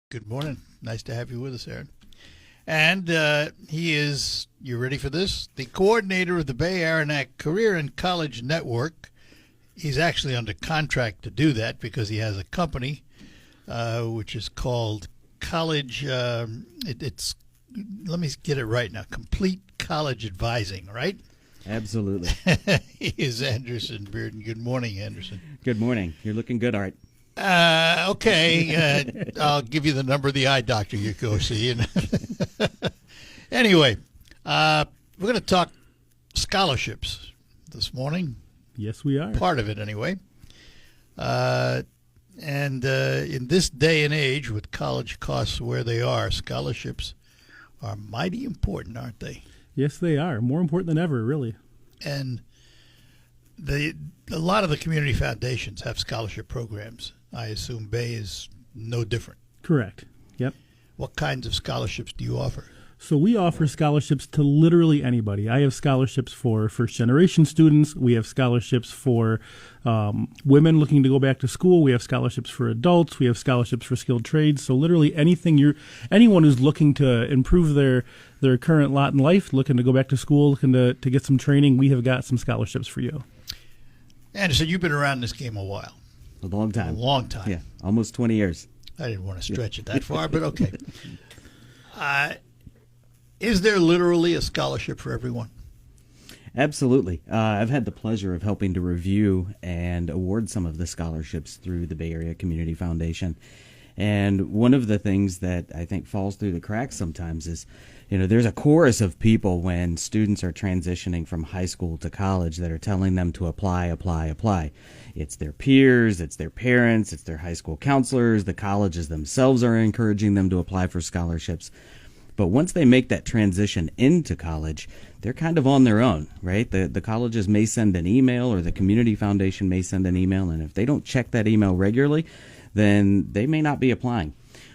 Good morning. Nice to have you with us, Aaron. And he is, you ready for this? The coordinator of the Bay Aranac Career and College Network. He's actually under contract to do that because he has a company which is called College, it's, let me get it right now, Complete College Advising, right? Absolutely. He is Anderson Bearden. Good morning, Anderson. Good morning. You're looking good, Art. Okay. I'll give you the number of the eye doctor you go see. Anyway, we're going to talk scholarships this morning. Yes, we are. Part of it, anyway. And in this day and age, with college costs where they are, scholarships are mighty important, aren't they? Yes, they are. More important than ever, really. And a lot of the community foundations have scholarship programs. I assume Bay is no different. Correct. Yep. What kinds of scholarships do you offer? So we offer scholarships to literally anybody. I have scholarships for first-generation students. We have scholarships for women looking to go back to school. We have scholarships for adults. We have scholarships for skilled trades. So literally anyone who's looking to improve their current lot in life, looking to go back to school, looking to get some training, we have got some scholarships for you. Anderson, you've been around this game a while. A long time. A long time. Yeah, almost 20 years. I didn't want to stretch it that far, but okay. Is there literally a scholarship for everyone? Absolutely. I've had the pleasure of helping to review and award some of the scholarships through the Bay Area Community Foundation. And one of the things that I think falls through the cracks sometimes is, there's a chorus of people when students are transitioning from high school to college that are telling them to apply. It's their peers, it's their parents, it's their high school counselors, the colleges themselves are encouraging them to apply for scholarships. But once they make that transition into college, they're kind of on their own, right? The colleges may send an email or the community foundation may send an email, and if they don't check that email regularly, then they may not be applying.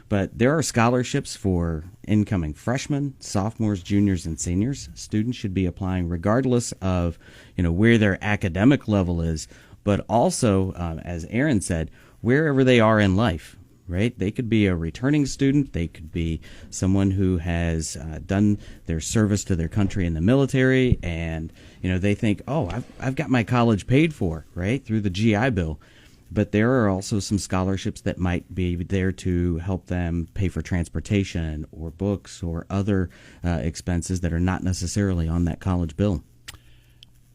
But there are scholarships for incoming freshmen, sophomores, juniors, and seniors. Students should be applying regardless of, where their academic level is, but also, as Aaron said, wherever they are in life. Right? They could be a returning student. They could be someone who has done their service to their country in the military, and they think, oh, I've got my college paid for, right, through the GI Bill. But there are also some scholarships that might be there to help them pay for transportation or books or other expenses that are not necessarily on that college bill.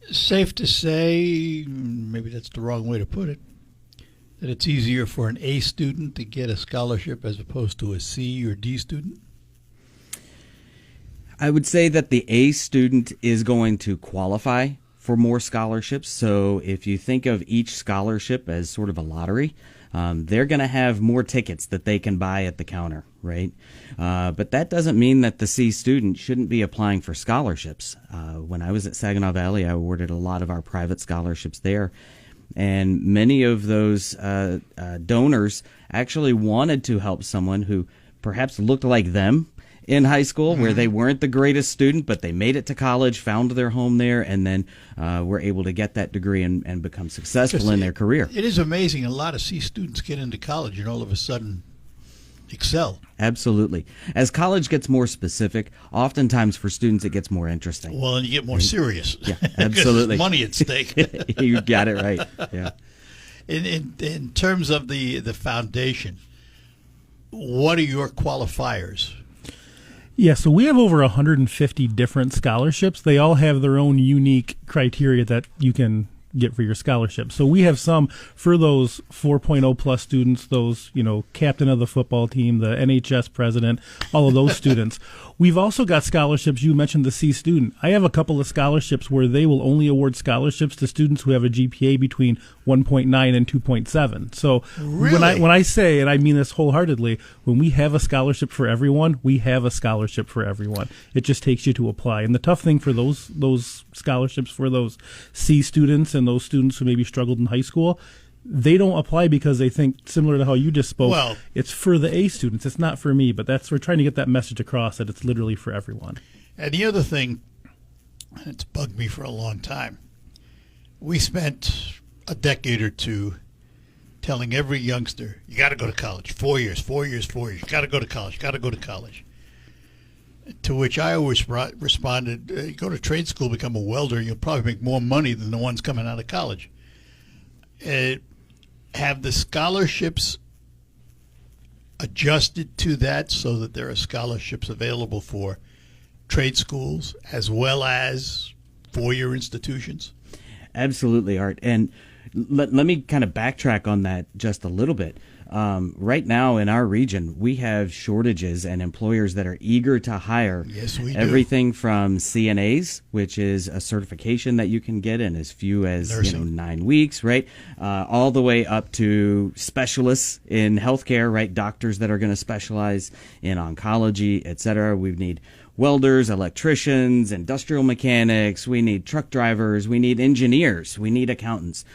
Safe to say, maybe that's the wrong way to put it, that it's easier for an A student to get a scholarship as opposed to a C or D student? I would say that the A student is going to qualify for more scholarships. So if you think of each scholarship as sort of a lottery, they're going to have more tickets that they can buy at the counter, right? But that doesn't mean that the C student shouldn't be applying for scholarships. When I was at Saginaw Valley, I awarded a lot of our private scholarships there. And many of those donors actually wanted to help someone who perhaps looked like them in high school, where they weren't the greatest student, but they made it to college, found their home there, and then were able to get that degree and become successful in their career. It is amazing. A lot of C students get into college and all of a sudden excel. Absolutely. As college gets more specific, oftentimes for students it gets more interesting. Well, and you get more serious. Yeah, absolutely. There's money at stake. You got it right. Yeah. In terms of the foundation, what are your qualifiers? Yeah, so we have over 150 different scholarships. They all have their own unique criteria that you can get for your scholarship. So we have some for those 4.0 plus students, those, captain of the football team, the NHS president, all of those students. We've also got scholarships. You mentioned the C student. I have a couple of scholarships where they will only award scholarships to students who have a GPA between 1.9 and 2.7. So really? when I say, and I mean this wholeheartedly, when we have a scholarship for everyone, we have a scholarship for everyone. It just takes you to apply. And the tough thing for those scholarships for those C students and those students who maybe struggled in high school, they don't apply because they think, similar to how you just spoke, well, it's for the A students. It's not for me, but we're trying to get that message across that it's literally for everyone. And the other thing, and it's bugged me for a long time, we spent a decade or two telling every youngster, you got to go to college, 4 years, 4 years, 4 years, you got to go to college, you got to go to college. To which I always responded, you go to trade school, become a welder, you'll probably make more money than the ones coming out of college. Have the scholarships adjusted to that so that there are scholarships available for trade schools as well as four-year institutions? Absolutely, Art. And let me kind of backtrack on that just a little bit. Right now in our region, we have shortages and employers that are eager to hire. Yes, we do. Everything from CNAs, which is a certification that you can get in as few as 9 weeks, right? All the way up to specialists in healthcare, right? Doctors that are going to specialize in oncology, et cetera. We need welders, electricians, industrial mechanics. We need truck drivers. We need engineers. We need accountants.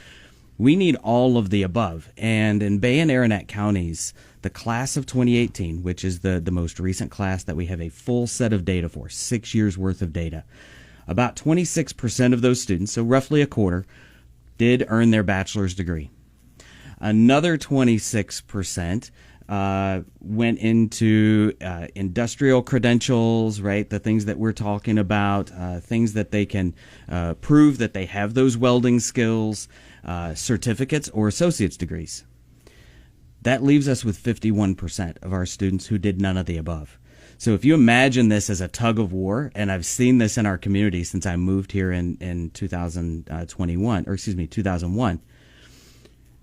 We need all of the above. And in Bay and Aranac counties, the class of 2018, which is the most recent class that we have a full set of data for, 6 years worth of data, about 26% of those students, so roughly a quarter, did earn their bachelor's degree. Another 26% went into industrial credentials, right? The things that we're talking about, things that they can prove that they have those welding skills, certificates or associate's degrees. That leaves us with 51% of our students who did none of the above. So if you imagine this as a tug of war, and I've seen this in our community since I moved here in 2001,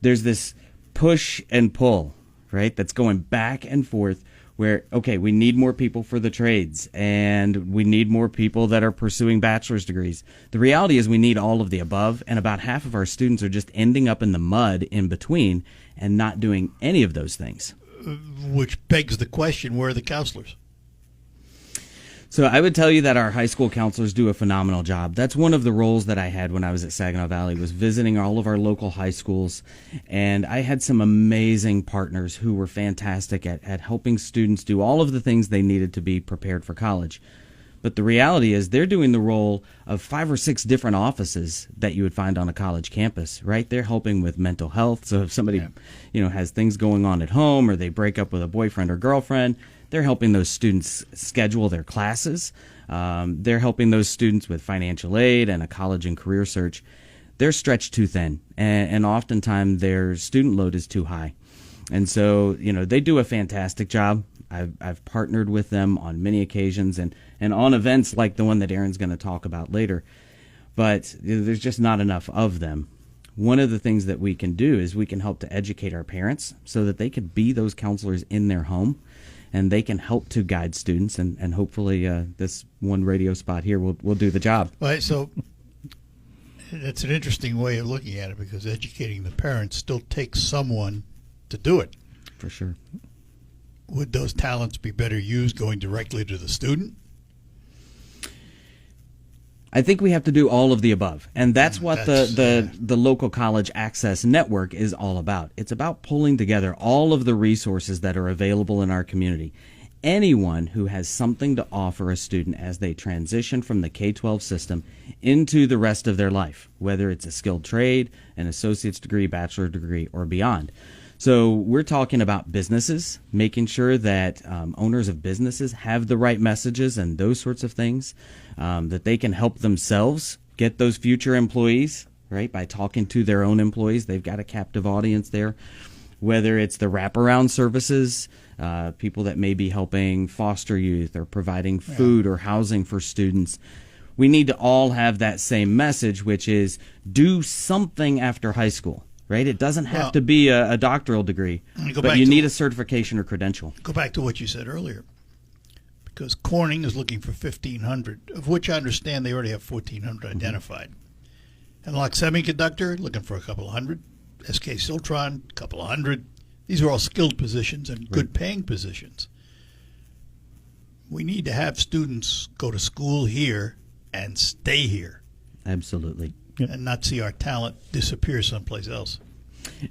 there's this push and pull, right? That's going back and forth where, okay, we need more people for the trades and we need more people that are pursuing bachelor's degrees. The reality is we need all of the above, and about half of our students are just ending up in the mud in between and not doing any of those things. Which begs the question, where are the counselors? So I would tell you that our high school counselors do a phenomenal job. That's one of the roles that I had when I was at Saginaw Valley, was visiting all of our local high schools. And I had some amazing partners who were fantastic at helping students do all of the things they needed to be prepared for college. But the reality is they're doing the role of 5 or 6 different offices that you would find on a college campus, right? They're helping with mental health. So if somebody, has things going on at home, or they break up with a boyfriend or girlfriend, they're helping those students schedule their classes. They're helping those students with financial aid and a college and career search. They're stretched too thin, and oftentimes their student load is too high. And so, they do a fantastic job. I've partnered with them on many occasions and on events like the one that Aaron's going to talk about later. But there's just not enough of them. One of the things that we can do is we can help to educate our parents so that they could be those counselors in their home, and they can help to guide students, and hopefully this one radio spot here will do the job. Right, so that's an interesting way of looking at it, because educating the parents still takes someone to do it. For sure. Would those talents be better used going directly to the student? I think we have to do all of the above, and that's what the local college access network is all about. It's about pulling together all of the resources that are available in our community. Anyone who has something to offer a student as they transition from the K-12 system into the rest of their life, whether it's a skilled trade, an associate's degree, bachelor's degree, or beyond. So we're talking about businesses, making sure that owners of businesses have the right messages and those sorts of things, that they can help themselves get those future employees, right, by talking to their own employees. They've got a captive audience there. Whether it's the wraparound services, people that may be helping foster youth or providing food or housing for students. We need to all have that same message, which is do something after high school. Right? It doesn't have to be a doctoral degree, but you need a certification or credential. Go back to what you said earlier, because Corning is looking for 1,500, of which I understand they already have 1,400 identified. And like Semiconductor, looking for a couple of hundred. SK Siltron, a couple of hundred. These are all skilled positions and good paying positions. We need to have students go to school here and stay here. Absolutely. And not see our talent disappear someplace else.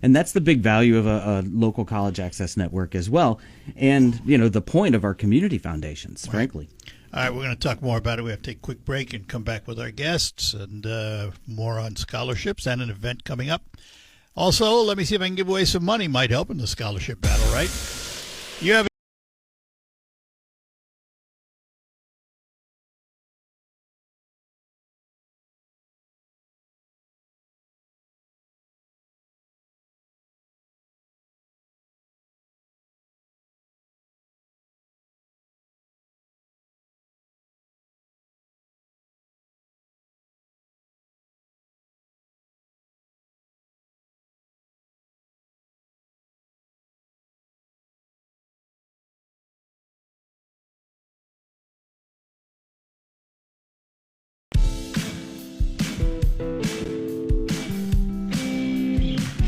And that's the big value of a local college access network as well. And, the point of our community foundations, frankly. All right, we're going to talk more about it. We have to take a quick break and come back with our guests and more on scholarships and an event coming up Also, let me see if I can give away some money. Might help in the scholarship battle, right? You have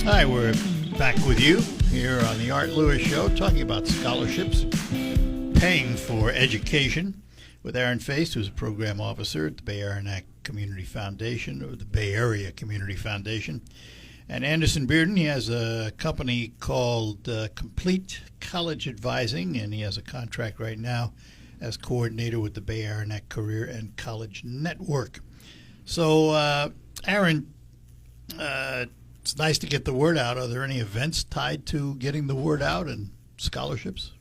Hi, we're back with you here on the Art Lewis Show, talking about scholarships, paying for education, with Aaron Feist, who's a program officer at the Bay Aranac Community Foundation, or the Bay Area Community Foundation, and Anderson Bearden. He has a company called Complete College Advising, and he has a contract right now as coordinator with the Bay Aranac Career and College Network. So, Aaron, it's nice to get the word out. Are there any events tied to getting the word out and scholarships?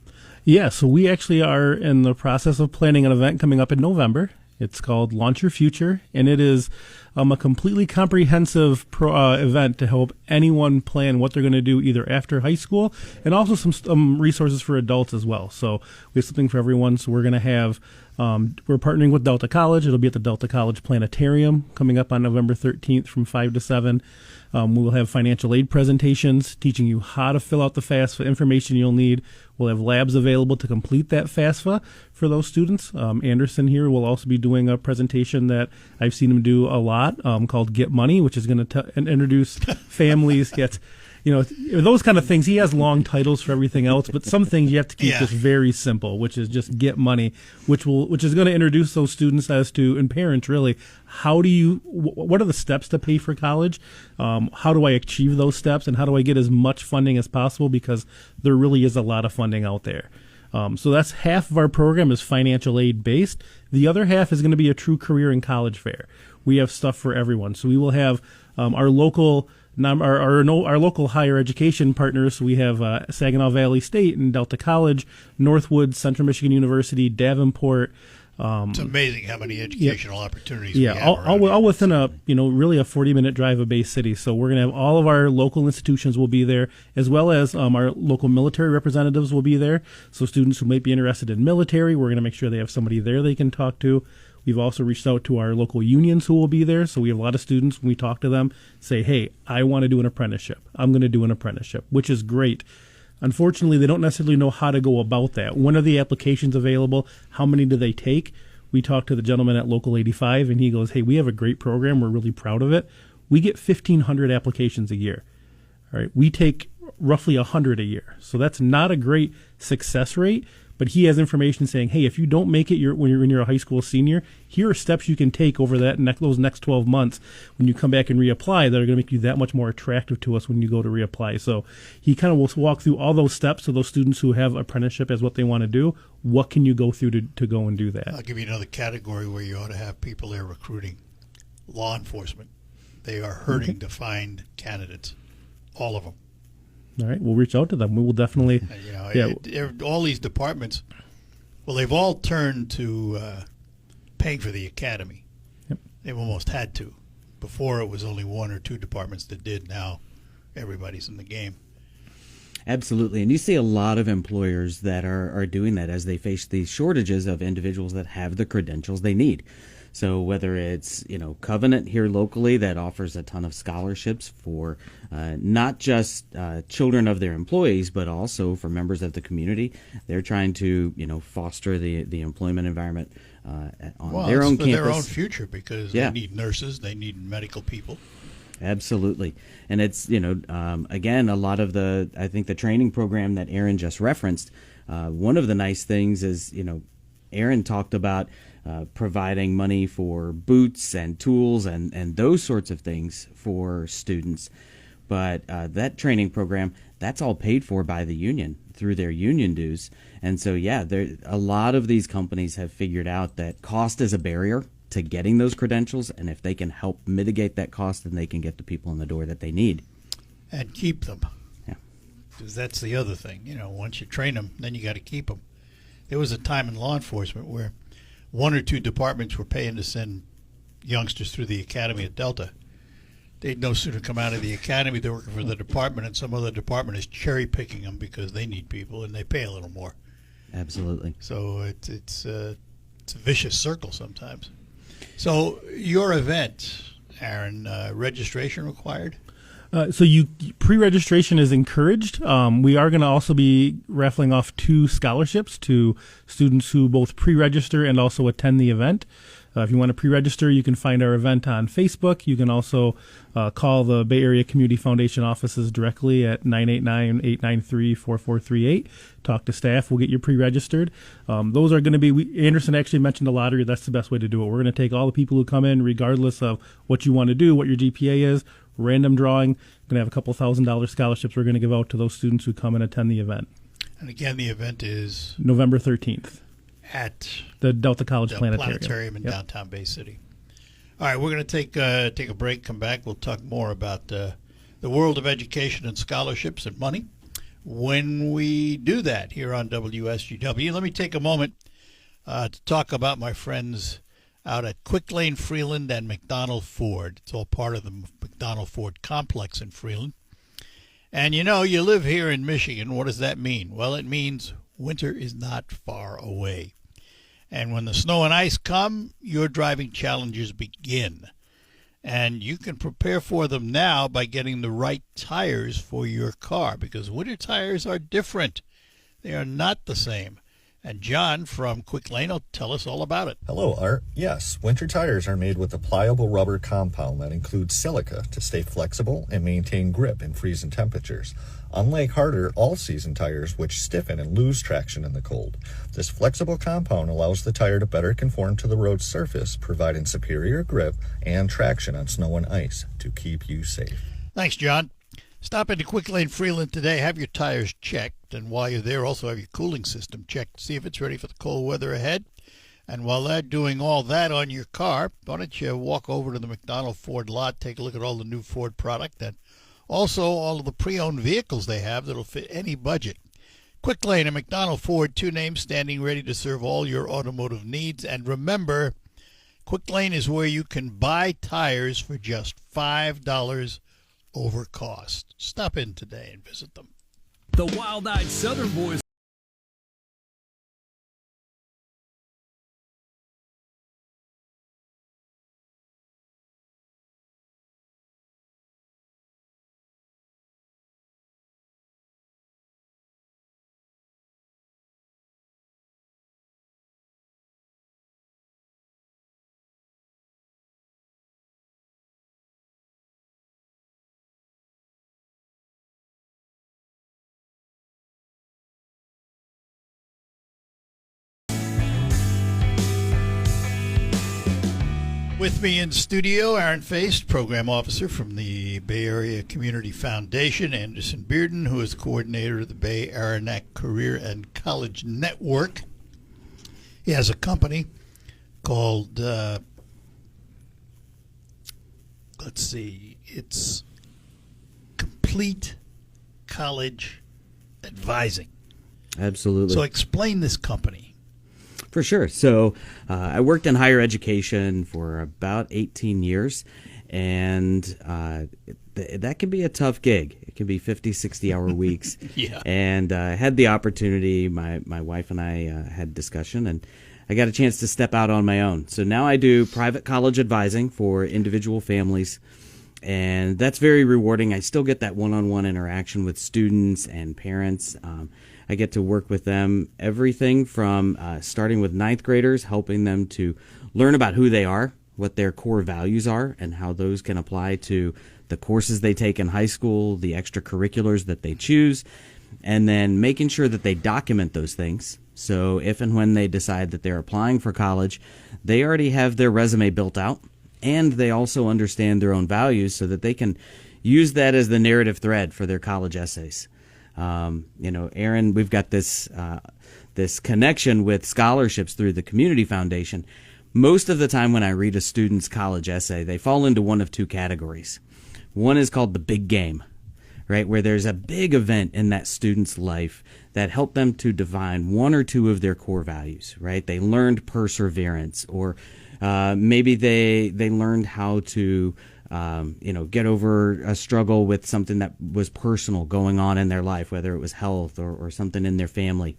Yeah, so we actually are in the process of planning an event coming up in November. It's called Launch Your Future, and it is a completely comprehensive event to help anyone plan what they're going to do either after high school, and also some resources for adults as well. So we have something for everyone. So we're going to have, we're partnering with Delta College. It'll be at the Delta College Planetarium coming up on November 13th from 5 to 7. We will have financial aid presentations teaching you how to fill out the FAFSA, information you'll need. We'll have labs available to complete that FAFSA for those students. Anderson here will also be doing a presentation that I've seen him do a lot called Get Money, which is going to introduce families, those kind of things. He has long titles for everything else, but some things you have to keep just very simple, which is just Get Money, which is going to introduce those students as to, and parents really, what are the steps to pay for college? How do I achieve those steps, and how do I get as much funding as possible, because there really is a lot of funding out there. So that's half of our program is financial aid based. The other half is going to be a true career and college fair. We have stuff for everyone. So we will have our local higher education partners. So we have Saginaw Valley State and Delta College, Northwood, Central Michigan University, Davenport. It's amazing how many educational opportunities we have. All within really a 40-minute drive of Bay City. So we're going to have all of our local institutions will be there, as well as our local military representatives will be there. So students who might be interested in military, we're going to make sure they have somebody there they can talk to. We've also reached out to our local unions who will be there. So we have a lot of students, when we talk to them, say, hey, I want to do an apprenticeship. I'm going to do an apprenticeship, which is great. Unfortunately, they don't necessarily know how to go about that. When are the applications available? How many do they take? We talked to the gentleman at Local 85, and he goes, hey, we have a great program. We're really proud of it. We get 1,500 applications a year. All right, we take roughly 100 a year. So that's not a great success rate, but he has information saying, hey, if you don't make it when you're a high school senior, here are steps you can take over those next 12 months when you come back and reapply that are going to make you that much more attractive to us when you go to reapply. So he kind of will walk through all those steps of those students who have apprenticeship as what they want to do. What can you go through to go and do that? I'll give you another category where you ought to have people there recruiting. Law enforcement. They are hurting to find candidates. All of them. All right, we'll reach out to them. We will definitely. All these departments, well, they've all turned to paying for the academy. Yep. They've almost had to. Before it was only one or two departments that did. Now everybody's in the game. Absolutely. And you see a lot of employers that are doing that as they face these shortages of individuals that have the credentials they need. So whether it's, Covenant here locally that offers a ton of scholarships for not just children of their employees, but also for members of the community. They're trying to, foster the employment environment on their own campus. Their own future, because they need nurses, they need medical people. Absolutely. And it's, again, a lot of I think the training program that Aaron just referenced, one of the nice things is, Aaron talked about providing money for boots and tools and those sorts of things for students. But that training program, that's all paid for by the union through their union dues. And so, a lot of these companies have figured out that cost is a barrier to getting those credentials. And if they can help mitigate that cost, then they can get the people in the door that they need. and keep them. Yeah. Because that's the other thing. Once you train them, then you got to keep them. There was a time in law enforcement where one or two departments were paying to send youngsters through the academy at Delta. They'd no sooner come out of the academy, they're working for the department, and some other department is cherry picking them because they need people and they pay a little more. Absolutely. So it's a vicious circle sometimes. So your event, Aaron, registration required? So pre-registration is encouraged. We are going to also be raffling off 2 scholarships to students who both pre-register and also attend the event. If you want to pre-register, you can find our event on Facebook. You can also call the Bay Area Community Foundation offices directly at 989-893-4438. Talk to staff. We'll get you pre-registered. Those are going to be, Anderson actually mentioned the lottery. That's the best way to do it. We're going to take all the people who come in, regardless of what you want to do, what your GPA is, random drawing. We're going to have a couple $1,000 scholarships we're going to give out to those students who come and attend the event. And again, the event is November 13th. At the Delta College the Planetarium in downtown Bay City. All right, we're going to take a break, come back. We'll talk more about the world of education and scholarships and money when we do that here on WSGW. Let me take a moment to talk about my friends out at Quick Lane Freeland and McDonald Ford. It's all part of the McDonald Ford complex in Freeland. And you live here in Michigan. What does that mean? Well, it means winter is not far away. And when the snow and ice come, your driving challenges begin. And you can prepare for them now by getting the right tires for your car, because winter tires are different. They are not the same. And John from Quick Lane will tell us all about it. Hello, Art. Yes, winter tires are made with a pliable rubber compound that includes silica to stay flexible and maintain grip in freezing temperatures. Unlike harder all-season tires, which stiffen and lose traction in the cold, this flexible compound allows the tire to better conform to the road surface, providing superior grip and traction on snow and ice to keep you safe. Thanks, John. Stop into Quick Lane Freeland today. Have your tires checked, and while you're there, also have your cooling system checked to see if it's ready for the cold weather ahead. And while they're doing all that on your car, why don't you walk over to the McDonald Ford lot, take a look at all the new Ford product, and also all of the pre-owned vehicles they have that'll fit any budget. Quick Lane and McDonald Ford, 2 names standing ready to serve all your automotive needs. And remember, Quick Lane is where you can buy tires for just $5 over cost. Stop in today and visit them. The Wild-Eyed Southern Boys. With me in studio, Aaron Feist, Program Officer from the Bay Area Community Foundation, Anderson Bearden, who is coordinator of the Bay Aranac Career and College Network. He has a company called, it's Complete College Advising. Absolutely. So explain this company. For sure. So I worked in higher education for about 18 years, and that can be a tough gig. It can be 50, 60-hour weeks. Yeah. And I had the opportunity, my wife and I had discussion, and I got a chance to step out on my own. So now I do private college advising for individual families, and that's very rewarding. I still get that one-on-one interaction with students and parents. I get to work with them, everything from starting with 9th graders, helping them to learn about who they are, what their core values are, and how those can apply to the courses they take in high school, the extracurriculars that they choose, and then making sure that they document those things. So if and when they decide that they're applying for college, they already have their resume built out, and they also understand their own values so that they can use that as the narrative thread for their college essays. Aaron, we've got this connection with scholarships through the Community Foundation. Most of the time when I read a student's college essay, they fall into one of 2 categories. One is called the big game, right? Where there's a big event in that student's life that helped them to define one or two of their core values, right? They learned perseverance, or maybe they learned how to get over a struggle with something that was personal going on in their life, whether it was health or something in their family.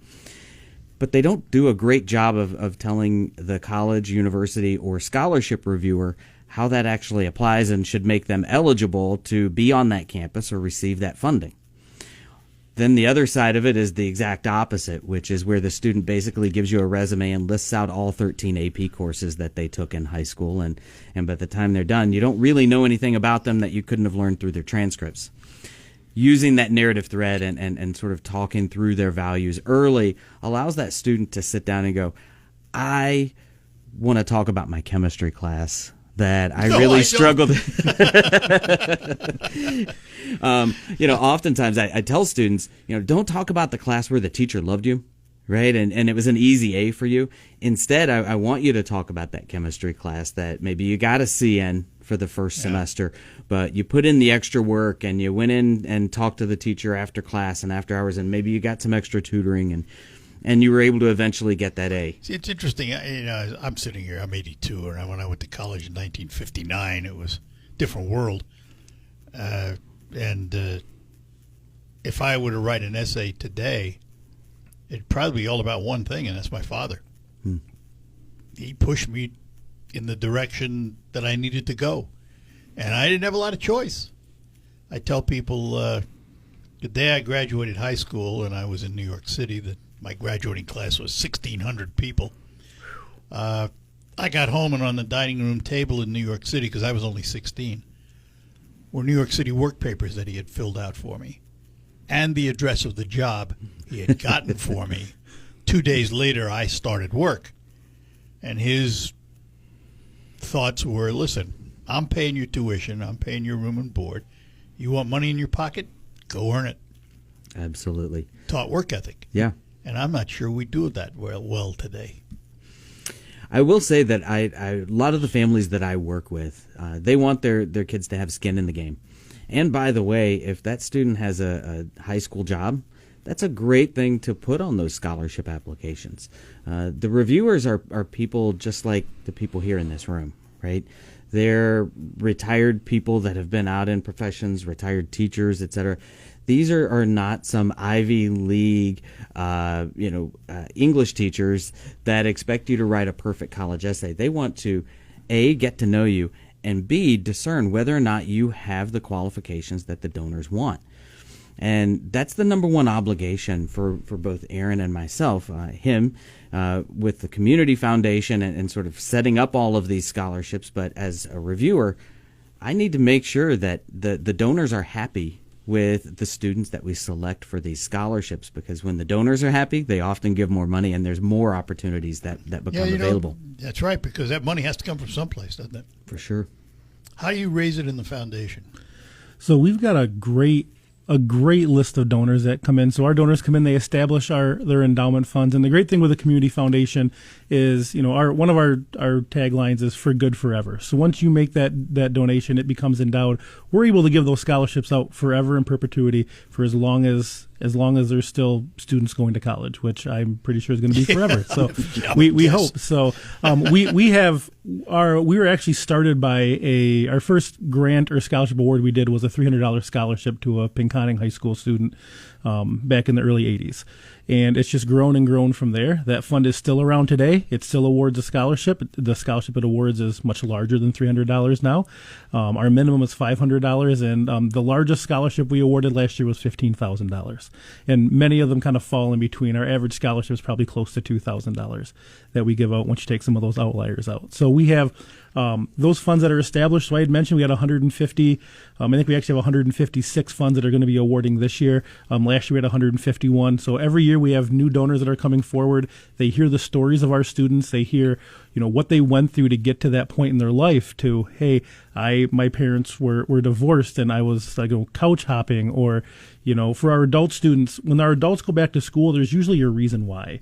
But they don't do a great job of telling the college, university, or scholarship reviewer how that actually applies and should make them eligible to be on that campus or receive that funding. Then the other side of it is the exact opposite, which is where the student basically gives you a resume and lists out all 13 AP courses that they took in high school. And by the time they're done, you don't really know anything about them that you couldn't have learned through their transcripts. Using that narrative thread and sort of talking through their values early allows that student to sit down and go, I want to talk about my chemistry class that I really struggled. Oftentimes I tell students, don't talk about the class where the teacher loved you, right? And it was an easy A for you. Instead, I want you to talk about that chemistry class that maybe you got a C in for the first semester, but you put in the extra work and you went in and talked to the teacher after class and after hours, and maybe you got some extra tutoring and you were able to eventually get that A. See, it's interesting. I'm sitting here. I'm 82, and when I went to college in 1959, it was a different world. If I were to write an essay today, it'd probably be all about one thing, and that's my father. He pushed me in the direction that I needed to go, and I didn't have a lot of choice. I tell people the day I graduated high school, and I was in New York City, that my graduating class was 1,600 people. I got home, and on the dining room table in New York City, because I was only 16, were New York City work papers that he had filled out for me and the address of the job he had gotten for me. 2 days later, I started work. And his thoughts were, listen, I'm paying your tuition. I'm paying your room and board. You want money in your pocket? Go earn it. Absolutely. Taught work ethic. Yeah. And I'm not sure we do that well today. I will say that a lot of the families that I work with, they want their kids to have skin in the game. And by the way, if that student has a high school job, that's a great thing to put on those scholarship applications. The reviewers are people just like the people here in this room, right? They're retired people that have been out in professions, retired teachers, etc. These are not some Ivy League, English teachers that expect you to write a perfect college essay. They want to, A, get to know you, and B, discern whether or not you have the qualifications that the donors want. And that's the number one obligation for both Aaron and myself, him with the Community Foundation and sort of setting up all of these scholarships. But as a reviewer, I need to make sure that the donors are happy with the students that we select for these scholarships, because when the donors are happy, they often give more money and there's more opportunities that become available. That's right, because that money has to come from someplace, doesn't it? For sure. How do you raise it in the foundation? So we've got a great list of donors that come in. So our donors come in, they establish their endowment funds. And the great thing with the Community Foundation is, one of our taglines is for good forever. So once you make that donation, it becomes endowed. We're able to give those scholarships out forever in perpetuity for as long as there's still students going to college, which I'm pretty sure is going to be forever. So we hope. So we were actually started by our first grant or scholarship award we did was a $300 scholarship to a Pinconning High School student back in the early 80s. And it's just grown and grown from there. That fund is still around today. It still awards a scholarship. The scholarship it awards is much larger than $300 now. Our minimum is $500, and the largest scholarship we awarded last year was $15,000. And many of them kind of fall in between. Our average scholarship is probably close to $2,000 that we give out once you take some of those outliers out. So we have those funds that are established. So I had mentioned we had 150. I think we actually have 156 funds that are going to be awarding this year. Last year we had 151. So every year we have new donors that are coming forward. They hear the stories of our students. They hear, what they went through to get to that point in their life. To, hey, my parents were divorced and I was couch hopping, or for our adult students, when our adults go back to school, there's usually a reason why.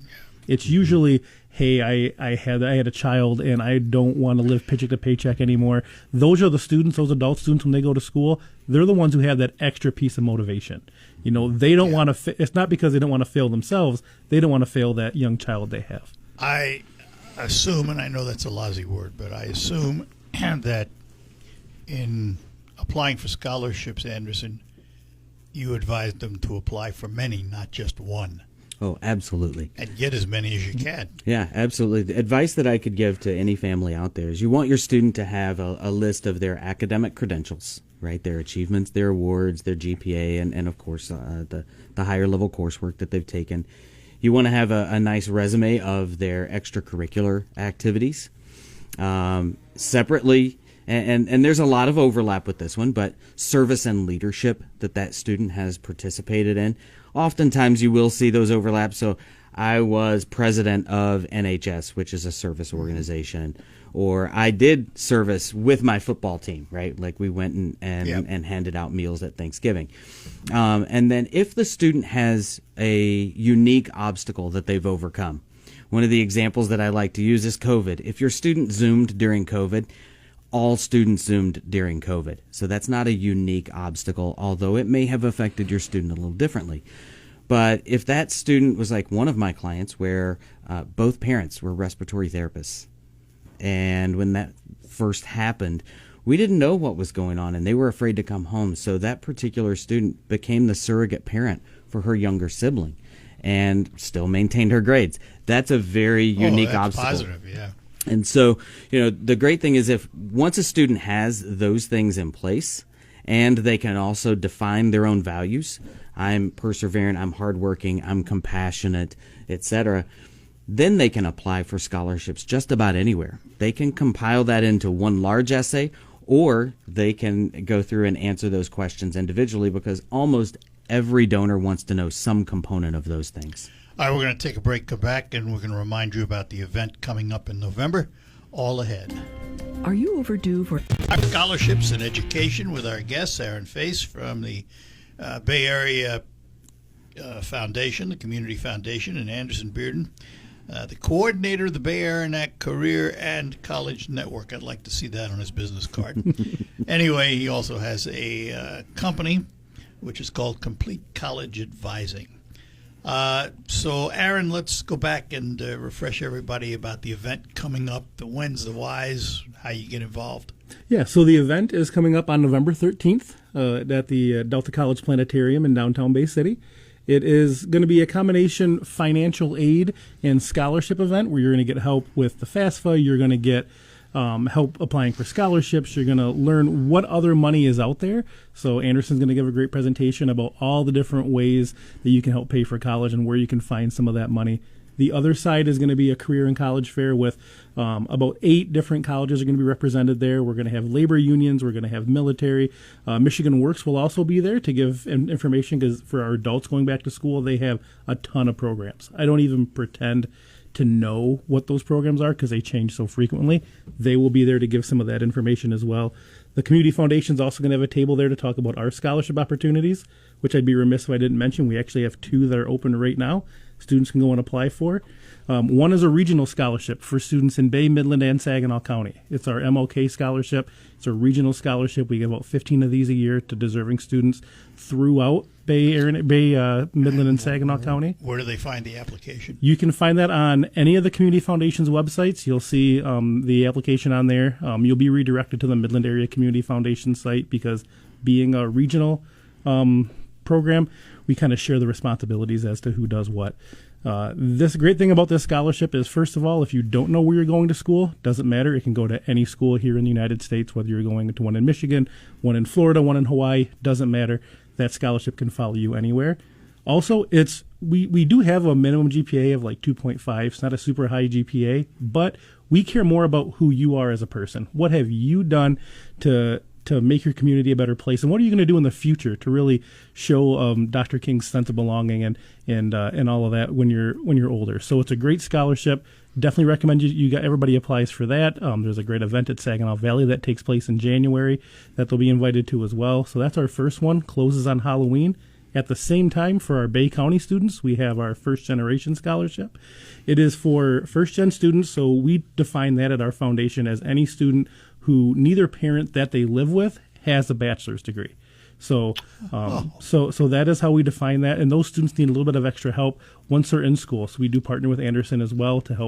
It's usually, hey, I had a child and I don't want to live paycheck to paycheck anymore. Those are the students, those adult students, when they go to school, they're the ones who have that extra piece of motivation. They don't want to. It's not because they don't want to fail themselves. They don't want to fail that young child they have. I assume, and I know that's a lousy word, but I assume that in applying for scholarships, Anderson, you advise them to apply for many, not just one. Oh, absolutely. And get as many as you can. Yeah, absolutely. The advice that I could give to any family out there is you want your student to have a list of their academic credentials, right? Their achievements, their awards, their GPA, and of course, the higher level coursework that they've taken. You want to have a nice resume of their extracurricular activities. Separately, and there's a lot of overlap with this one, but service and leadership that student has participated in. Oftentimes you will see those overlaps. So I was president of NHS, which is a service organization, or I did service with my football team, right? Like we went and handed out meals at Thanksgiving. And then if the student has a unique obstacle that they've overcome, one of the examples that I like to use is COVID. If your student Zoomed during COVID, all students Zoomed during COVID. So that's not a unique obstacle, although it may have affected your student a little differently. But if that student was like one of my clients where both parents were respiratory therapists, and when that first happened, we didn't know what was going on, and they were afraid to come home. So that particular student became the surrogate parent for her younger sibling and still maintained her grades. That's a very unique obstacle. Positive, yeah. And so, the great thing is if once a student has those things in place and they can also define their own values, I'm perseverant, I'm hardworking, I'm compassionate, etc., then they can apply for scholarships just about anywhere. They can compile that into one large essay, or they can go through and answer those questions individually, because almost every donor wants to know some component of those things. All right, we're going to take a break, come back, and we're going to remind you about the event coming up in November. All ahead. Are you overdue for scholarships and education with our guest, Aaron Face from the Bay Area Foundation, the Community Foundation, and Anderson Bearden, the coordinator of the Bay Area Career and College Network. I'd like to see that on his business card. Anyway, he also has a company which is called Complete College Advising. So, Aaron, let's go back and refresh everybody about the event coming up, the whens, the whys, how you get involved. Yeah, so the event is coming up on November 13th at the Delta College Planetarium in downtown Bay City. It is going to be a combination financial aid and scholarship event where you're going to get help with the FAFSA. You're going to get help applying for scholarships. You're going to learn what other money is out there. So Anderson's going to give a great presentation about all the different ways that you can help pay for college and where you can find some of that money. The other side is going to be a career and college fair with about 8 different colleges are going to be represented there. We're going to have labor unions. We're going to have military. Michigan Works will also be there to give information, because for our adults going back to school, they have a ton of programs. I don't even pretend to know what those programs are because they change so frequently. They will be there to give some of that information as well. The Community Foundation is also going to have a table there to talk about our scholarship opportunities, which I'd be remiss if I didn't mention. We actually have 2 that are open right now. Students can go and apply for. One is a regional scholarship for students in Bay, Midland, and Saginaw County. It's our MLK scholarship. It's a regional scholarship. We give about 15 of these a year to deserving students throughout Bay, Midland, and Saginaw County. Where do they find the application? You can find that on any of the Community Foundation's websites. You'll see the application on there. You'll be redirected to the Midland Area Community Foundation site, because being a regional program, we kind of share the responsibilities as to who does what. This great thing about this scholarship is, first of all, if you don't know where you're going to school, doesn't matter. It can go to any school here in the United States, whether you're going to one in Michigan, one in Florida, one in Hawaii, doesn't matter. That scholarship can follow you anywhere. Also, we do have a minimum GPA of like 2.5. It's not a super high GPA, but we care more about who you are as a person. What have you done to make your community a better place, and what are you going to do in the future to really show Dr. King's sense of belonging and all of that when you're older? So it's a great scholarship. Definitely recommend everybody applies for that. There's a great event at Saginaw Valley that takes place in January that they'll be invited to as well. So that's our first one. Closes on Halloween At the same time, for our Bay County students, we have our First Generation Scholarship. It is for first-gen students, so we define that at our foundation as any student who neither parent that they live with has a bachelor's degree. So that is how we define that, and those students need a little bit of extra help once they're in school. So we do partner with Anderson as well to help